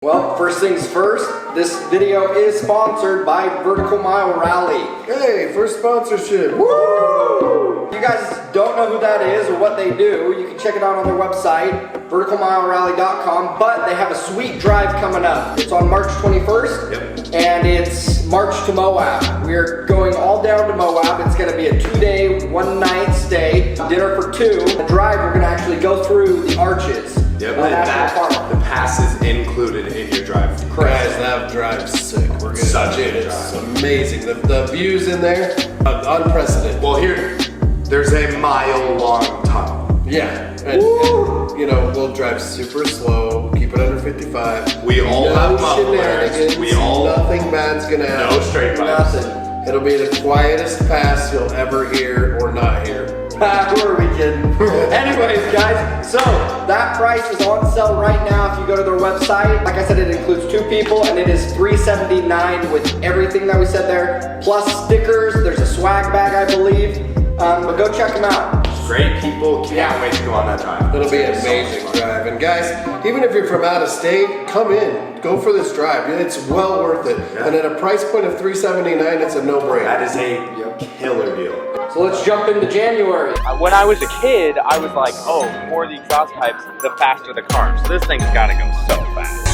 Well, first things first, this video is sponsored by Vertical Mile Rally. Hey, first sponsorship. Woo! If you guys don't know who that is or what they do, you can check it out on their website, verticalmilerally.com, but they have a sweet drive coming up. It's on March 21st, and it's March to Moab. We're going all down to Moab. It's gonna be a 2-day, 1-night stay, dinner for 2. The drive, we're gonna actually go through the arches. Yep, the pass is included in your drive. Correct. Guys, that drive's sick. We're gonna Such a It's drive. amazing. The views in there, unprecedented. Well, here, there's a mile-long tunnel. Yeah, and you know, we'll drive super slow, keep it under 55. We all have mufflers. Shenanigans. We all Nothing bad's gonna happen. no straight pipes. Nothing. It'll be the quietest pass you'll ever hear or not hear. Who are we kidding? Anyways, guys, so that price is on sale right now if you go to their website. Like I said, it includes 2 people and it is $379 with everything that we said there, plus stickers. There's a swag bag, I believe. But go check them out. Great people. Can't wait to go on that drive. It'll be an It's amazing so much fun. drive. And guys, even if you're from out of state, come in. Go for this drive. It's well worth it. Yeah. And at a price point of $379, it's a no-brainer. That is a killer deal. So let's jump into January. When I was a kid, I was like, oh, the more the exhaust pipes, the faster the car. So this thing's gotta go so fast.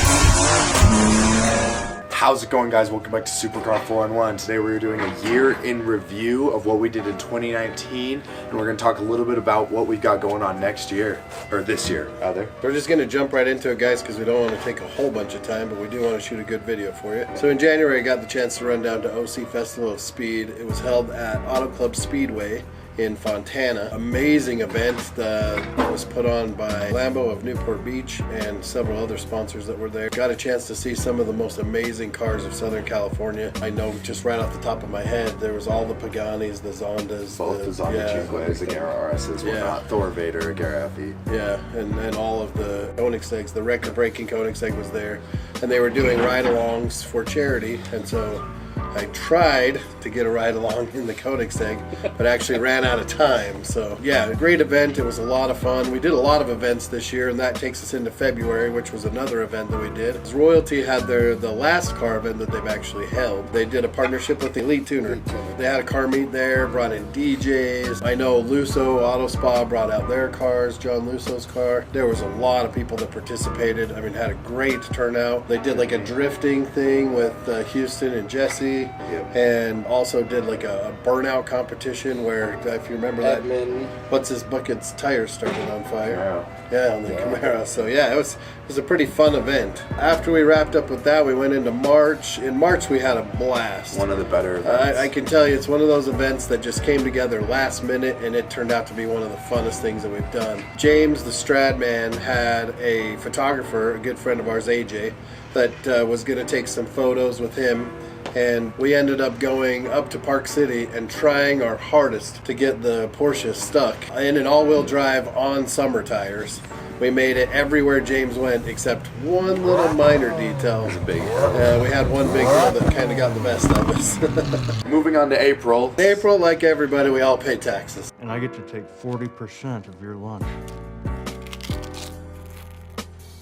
How's it going, guys? Welcome back to SUPERCAR411. Today we're doing a year in review of what we did in 2019, and we're going to talk a little bit about what we've got going on next year, or this year, rather. We're just going to jump right into it, guys, because we don't want to take a whole bunch of time, but we do want to shoot a good video for you. So in January, I got the chance to run down to OC Festival of Speed. It was held at Auto Club Speedway in Fontana. Amazing event that was put on by Lambo of Newport Beach and several other sponsors that were there. Got a chance to see some of the most amazing cars of Southern California. I know just right off the top of my head, there was all the Paganis, the Zondas. Both the Zonda G-Ways, the Gara RSs, whatnot, Thor Vader, Gara FE. Yeah, and all of the Koenigsegg's, the record-breaking Koenigsegg was there. And they were doing ride-alongs for charity, and so I tried to get a ride along in the Koenigsegg, but actually ran out of time. So yeah, a great event. It was a lot of fun. We did a lot of events this year, and that takes us into February, which was another event that we did. Royalty had the last car event that they've actually held. They did a partnership with the Elite Tuner. They had a car meet there, brought in DJs. I know Lusso Auto Spa brought out their cars, John Lusso's car. There was a lot of people that participated. I mean, had a great turnout. They did like a drifting thing with Houston and Jesse. Yep. And also did like a burnout competition where, if you remember that, Edmund. what's his bucket's tires started on fire. Camaro. Yeah, on the Camaro. So yeah, it was a pretty fun event. After we wrapped up with that, we went into March. In March, we had a blast. One of the better events. I can tell you, it's one of those events that just came together last minute, and it turned out to be one of the funnest things that we've done. James, the Strad man, had a photographer, a good friend of ours, AJ, that was going to take some photos with him. And we ended up going up to Park City and trying our hardest to get the Porsche stuck in an all-wheel drive on summer tires. We made it everywhere James went except one little minor detail. It was a big We had one big deal that kind of got the best of us. Moving on to April. In April, like everybody, we all pay taxes. And I get to take 40% of your lunch.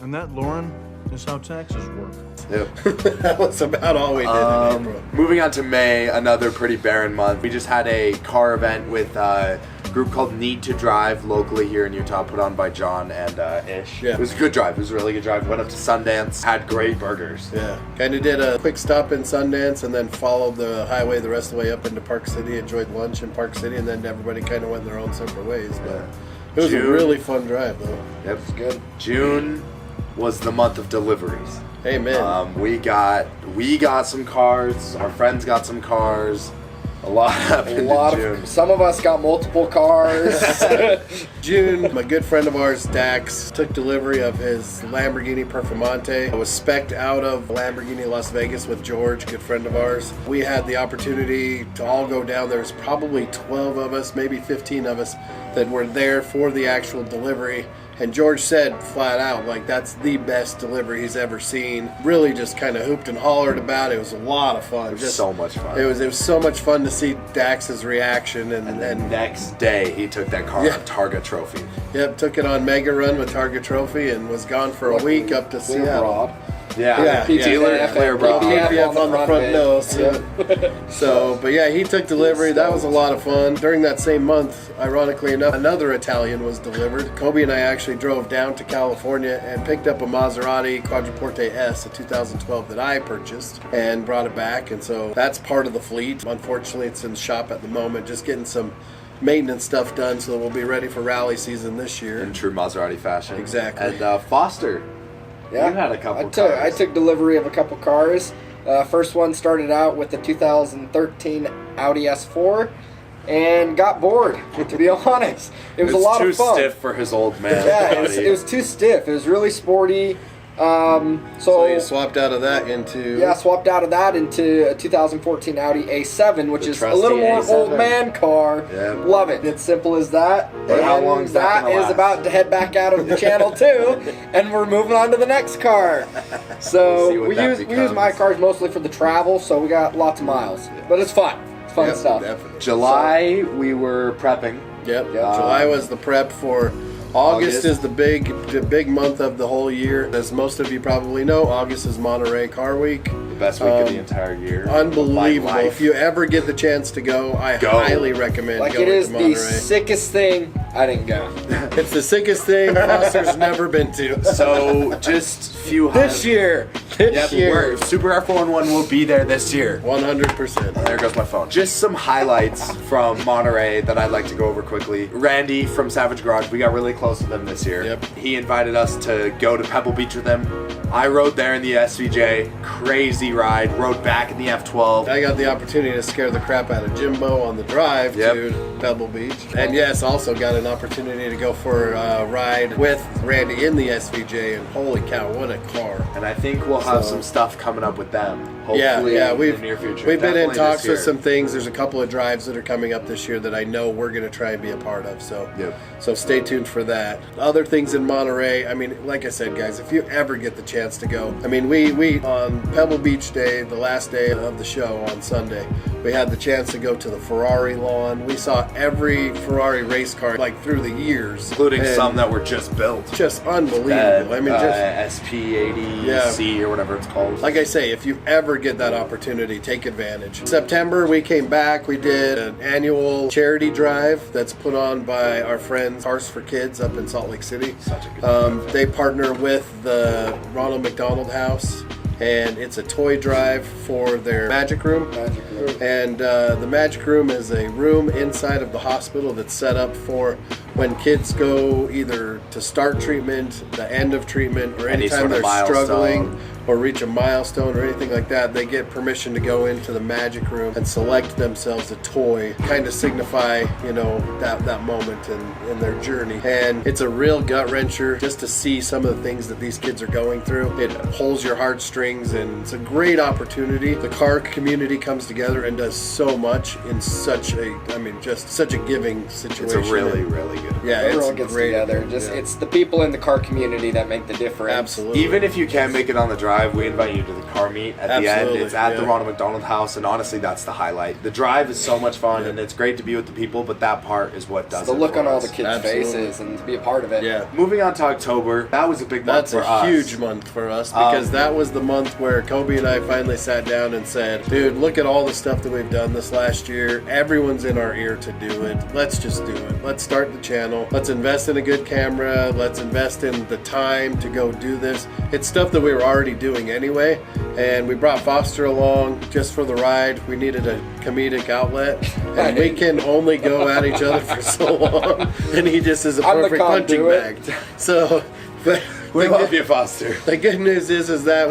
And that, Lauren, is how taxes work. Yep. That was about all we did in April. Moving on to May, another pretty barren month. We just had a car event with a group called Need to Drive locally here in Utah, put on by John and Ish. Yeah. It was a good drive. It was a really good drive. Went up to Sundance, had great burgers. Yeah, kind of did a quick stop in Sundance and then followed the highway the rest of the way up into Park City, enjoyed lunch in Park City, and then everybody kind of went their own separate ways. But it was a June. really fun drive, though. Yep, it's good. June was the month of deliveries. Amen. We got some cars. Our friends got some cars. A lot happened in June. Some of us got multiple cars. June, my good friend of ours, Dax, took delivery of his Lamborghini Performante. I was spec'd out of Lamborghini Las Vegas with George, good friend of ours. We had the opportunity to all go down. There was probably 12 of us, maybe 15 of us, that were there for the actual delivery. And George said flat out, like, that's the best delivery he's ever seen. Really just kind of hooped and hollered about it. It was a lot of fun. It was so much fun. It was so much fun to see Dax's reaction. And then next day, he took that car on Targa Trophy. Yep, took it on Mega Run with Targa Trophy and was gone for a week up to Seattle. Yeah, dealer PPF, clear bra. PPF on the front nose. Yep. So, but yeah, he took delivery. That was a lot of fun. During that same month, ironically enough, another Italian was delivered. Kobe and I actually drove down to California and picked up a Maserati Quadriporte S, a 2012 that I purchased, and brought it back. And so that's part of the fleet. Unfortunately, it's in the shop at the moment, just getting some maintenance stuff done so that we'll be ready for rally season this year. In true Maserati fashion. Exactly. And Foster, Yeah, you had a couple I took delivery of a couple cars. First one started out with the 2013 Audi S4 and got bored, to be honest. It was a lot of fun. Too stiff for his old man. Yeah, it was too stiff. It was really sporty. So you swapped out of that into... Yeah, swapped out of that into a 2014 Audi A7, which The is a little trusty more A7. old man car. Yeah. Love it. It's simple as that. But how long is that gonna is last? about to head back out of the channel too, and we're moving on to the next car. So We'll see what we that use becomes. my cars mostly for the travel, so we got lots of miles. But it's fun. It's fun Yep, stuff. definitely. July, we were prepping. Yep. July was the prep for August is the big month of the whole year. As most of you probably know, August is Monterey Car Week. The best week of the entire year. Unbelievable. Like life. If you ever get the chance to go, I highly recommend Like going it is to the Monterey. sickest thing. I didn't go. It's the sickest thing Foster's never been to. So, just few This year. Yep, SuperCar411 will be there this year. 100%. There goes my phone. Just some highlights from Monterey that I'd like to go over quickly. Randy from Savage Garage, we got really close with him this year. Yep. He invited us to go to Pebble Beach with him. I rode there in the SVJ, crazy ride, rode back in the F12. I got the opportunity to scare the crap out of Jimbo on the drive to Pebble Beach. And yes, also got an opportunity to go for a ride with Randy in the SVJ, and holy cow, what a car. And I think we'll have some stuff coming up with them. Hopefully in the near future. We've been in Definitely talks this year. with some things. There's a couple of drives that are coming up this year that I know we're going to try and be a part of. So, so stay tuned for that. Other things in Monterey. I mean, like I said, guys, if you ever get the chance to go, I mean, we on Pebble Beach Day, the last day of the show on Sunday, we had the chance to go to the Ferrari lawn. We saw every Ferrari race car like through the years, including some that were just built. Just unbelievable. I mean, just SP80C or whatever it's called. Like I say, if you ever get that opportunity, take advantage. September, we came back. We did an annual charity drive that's put on by our friends Cars for Kids up in Salt Lake City. Such a good They partner with the Ronald McDonald House, and it's a toy drive for their Magic Room. And the Magic Room is a room inside of the hospital that's set up for when kids go either to start treatment, the end of treatment, or Any anytime sort of they're milestone. struggling or reach a milestone or anything like that, they get permission to go into the Magic Room and select themselves a toy, kind of signify, you know, that moment in their journey. And it's a real gut wrencher just to see some of the things that these kids are going through. It pulls your heartstrings, and it's a great opportunity. The car community comes together and does so much in such a, I mean, just such a giving situation. It's a really, really good. Yeah, Everyone it's gets great. together. It's the people in the car community that make the difference. Absolutely. Even if you can't make it on the drive, we invite you to the car meet at the end. It's at the Ronald McDonald House, and honestly, that's the highlight. The drive is so much fun, and it's great to be with the people, but that part is what does It's the it look for on all us. the kids' faces and to be a part of it. Yeah. Moving on to October, that was a big month That's for a us. huge month for us because that was the month where Kobe and I finally sat down and said, dude, look at all the stuff that we've done this last year. Everyone's in our ear to do it. Let's just do it. Let's start the channel. Let's invest in a good camera. Let's invest in the time to go do this. It's stuff that we were already doing anyway, and we brought Foster along just for the ride. We needed a comedic outlet, and we can only go at each other for so long, and he just is a I'm the perfect punching bag. conduit. So, We love you, Foster. the good news is that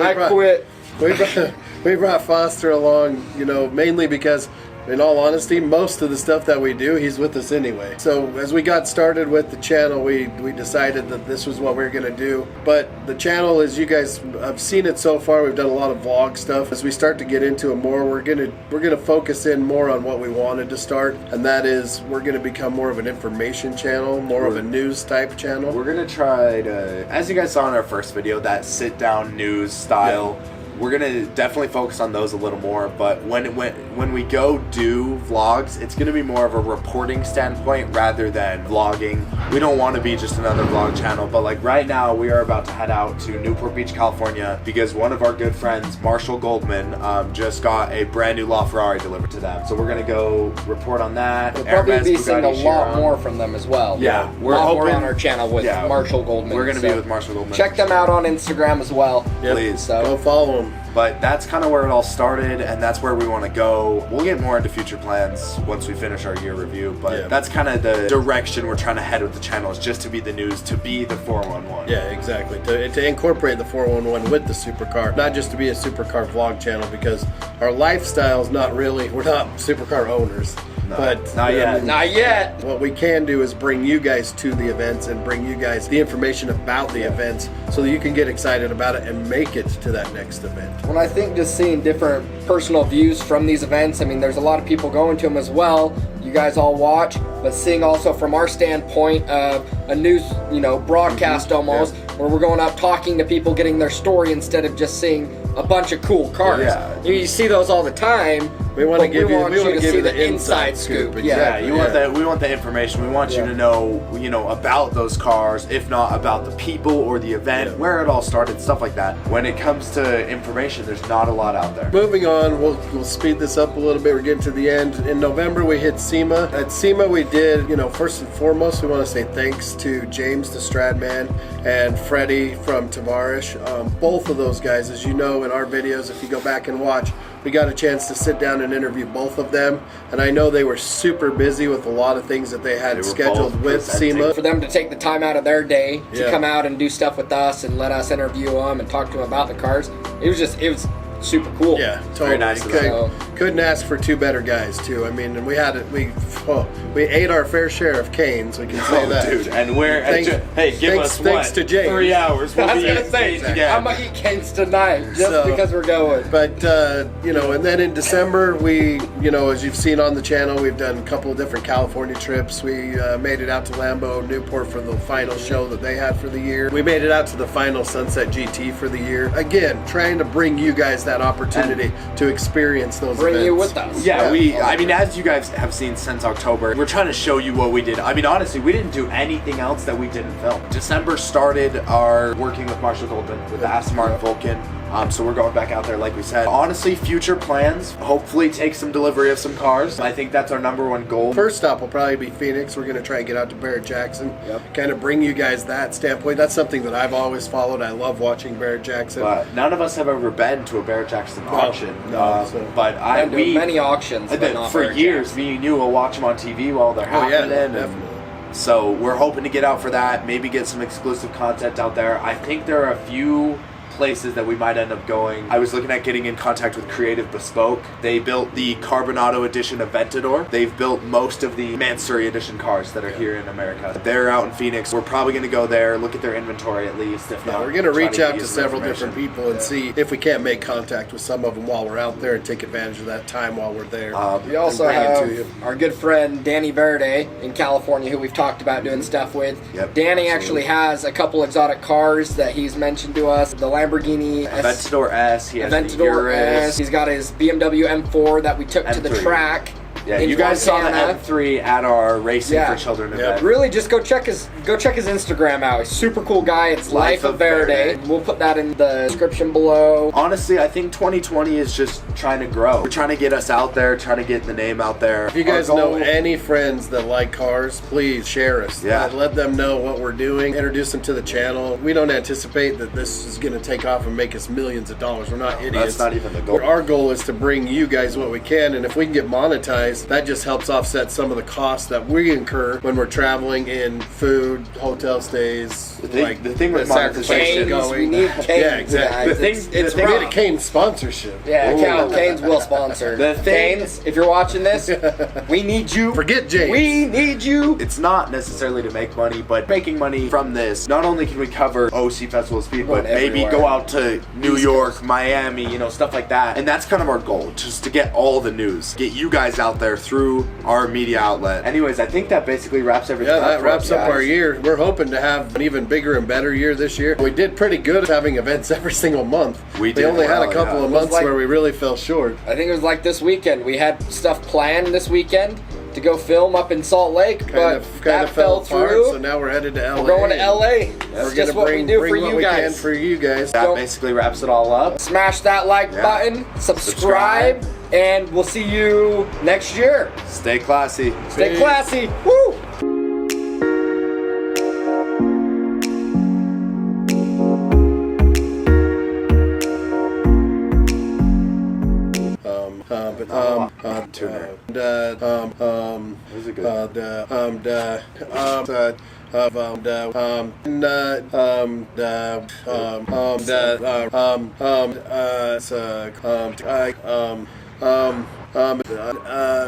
we brought Foster along, you know, mainly because, in all honesty, most of the stuff that we do, he's with us anyway. So as we got started with the channel, we decided that this was what we were going to do. But the channel, as you guys have seen it so far, we've done a lot of vlog stuff. As we start to get into it more, we're gonna focus in more on what we wanted to start, and that is we're going to become more of an information channel, more of a news type channel. We're gonna try to, as you guys saw in our first video, that sit-down news style. we're gonna definitely focus on those a little more. But when we go do vlogs, it's gonna be more of a reporting standpoint rather than vlogging. We don't want to be just another vlog channel, but like right now we are about to head out to Newport Beach, California, because one of our good friends, Marshall Goldman, just got a brand new LaFerrari delivered to them. So we're gonna go report on that. We'll probably Hermes, be seeing a Bugatti lot Chiron. more from them as well. Yeah, we're more on our channel with yeah, Marshall Goldman. We're gonna be with Marshall Goldman. Check them out on Instagram as well. Yep. Please. So Go follow them. But that's kind of where it all started, and that's where we want to go. We'll get more into future plans once we finish our year review, but that's kind of the direction we're trying to head with the channel, is just to be the news, to be the 411. Yeah, exactly. To incorporate the 411 with the supercar, not just to be a supercar vlog channel, because our lifestyle is not really, we're not supercar owners. No, But not yet. not yet. What we can do is bring you guys to the events and bring you guys the information about the events so that you can get excited about it and make it to that next event. When I think just seeing different personal views from these events, I mean, there's a lot of people going to them as well. You guys all watch, but seeing also from our standpoint of a news, broadcast almost, where we're going out talking to people, getting their story instead of just seeing a bunch of cool cars. Yeah. You see those all the time. We want to but give you, want we want to to give see you the inside scoop. scoop. Yeah, Exactly. you want that. We want the information. We want you to know, about those cars, if not about the people or the event, where it all started, stuff like that. When it comes to information, there's not a lot out there. Moving on, we'll speed this up a little bit. We're getting to the end. In November, we hit SEMA. At SEMA, we did, first and foremost, we want to say thanks to James the Stradman and Freddie from Tavarish. Both of those guys, as you know in our videos, if you go back and watch, we got a chance to sit down and interview both of them. And I know they were super busy with a lot of things that they had were scheduled both with presenting. SEMA. For them to take the time out of their day to Yeah. come out and do stuff with us and let us interview them and talk to them about the cars, it was super cool. Yeah, totally. Very nice of them. Couldn't ask for two better guys too. I mean, and we had it. We ate our fair share of canes. We can say that, dude. And we're Thanks- thanks to James. 3 hours. I We'll was be gonna say, engaged again. I'm gonna eat canes tonight just So- because we're going. But and then in December, we, as you've seen on the channel, we've done a couple of different California trips. We made it out to Lambeau, Newport for the final show that they had for the year. We made it out to the final Sunset GT for the year. Again, trying to bring you guys that opportunity to experience those Bring events. you with us. Yeah, as you guys have seen since October, we're trying to show you what we did. I mean, honestly, we didn't do anything else that we didn't film. December started our working with Marshall Goldman with the Aston Martin Vulcan. So we're going back out there, like we said. Honestly, future plans, hopefully take some delivery of some cars. I think that's our #1 goal. First stop will probably be Phoenix. We're going to try and get out to Barrett-Jackson. Kind of bring you guys that standpoint. That's something that I've always followed. I love watching Barrett-Jackson. But none of us have ever been to a Barrett-Jackson auction. no, so- But Been to many auctions, but not for Barrett years, Jackson. me and you will watch them on TV while they're Oh, yeah, happening. and definitely. So we're hoping to get out for that, maybe get some exclusive content out there. I think there are a few places that we might end up going. I was looking at getting in contact with Creative Bespoke. They built the Carbonado edition Aventador. They've built most of the Mansory edition cars that are here in America. They're out in Phoenix. We're probably going to go there, look at their inventory at least. If not, We're going to try reach get out you to some several information. different people and see if we can't make contact with some of them while we're out there and take advantage of that time while we're there. We also and bring it to have you. our good friend Danny Verde in California, who we've talked about doing stuff with. Yep, Danny absolutely. actually has a couple exotic cars that he's mentioned to us. The Lamborghini Aventador S. He has the Aventador Urus. S. He's got his BMW M4 that we took to the M3. track. Yeah, in you guys saw the Montana. M3 at our Racing Yeah. for Children Yeah. event. Really, just go check his Instagram out. He's a super cool guy. It's Life of Verde. We'll put that in the description below. Honestly, I think 2020 is just trying to grow. We're trying to get us out there, trying to get the name out there. If you guys Our know goal- any friends that like cars, please share us. Yeah. Let them know what we're doing. Introduce them to the channel. We don't anticipate that this is going to take off and make us millions of dollars. We're not idiots. that's not even the goal. But our goal is to bring you guys what we can, and if we can get monetized, that just helps offset some of the costs that we incur when we're traveling in food, hotel stays. The thing with the sacrifice monetization- Canes, going. we need Canes, Yeah, exactly. guys. The thing- it's the thing- We had a rough. cane sponsorship. Yeah, Ooh. Canes will sponsor. The thing- Canes, if you're watching this, we need you. Forget James. We need you. It's not necessarily to make money, but making money from this, not only can we cover OC Festival of Speed, but Going maybe everywhere. go out to New East York, Coast. Miami, stuff like that. And that's kind of our goal, just to get all the news, get you guys out there. there through our media outlet. Anyways, I think that basically wraps everything Yeah, up. that for wraps us, up guys. our year. We're hoping to have an even bigger and better year this year. We did pretty good at having events every single month. We did only had well, a couple yeah. of months like- where we really fell short. I think it was like this weekend. We had stuff planned this weekend to go film up in Salt Lake, but Kind that of fell apart. through. So now we're headed to LA. We're going to LA. That's We're just gonna what we do bring for what you we can guys. for you guys. That Don't- basically wraps it all up. Smash that like Yeah. button, subscribe, and we'll see you next year. Stay classy. Stay Peace. classy. Woo! Tuner. Was it good?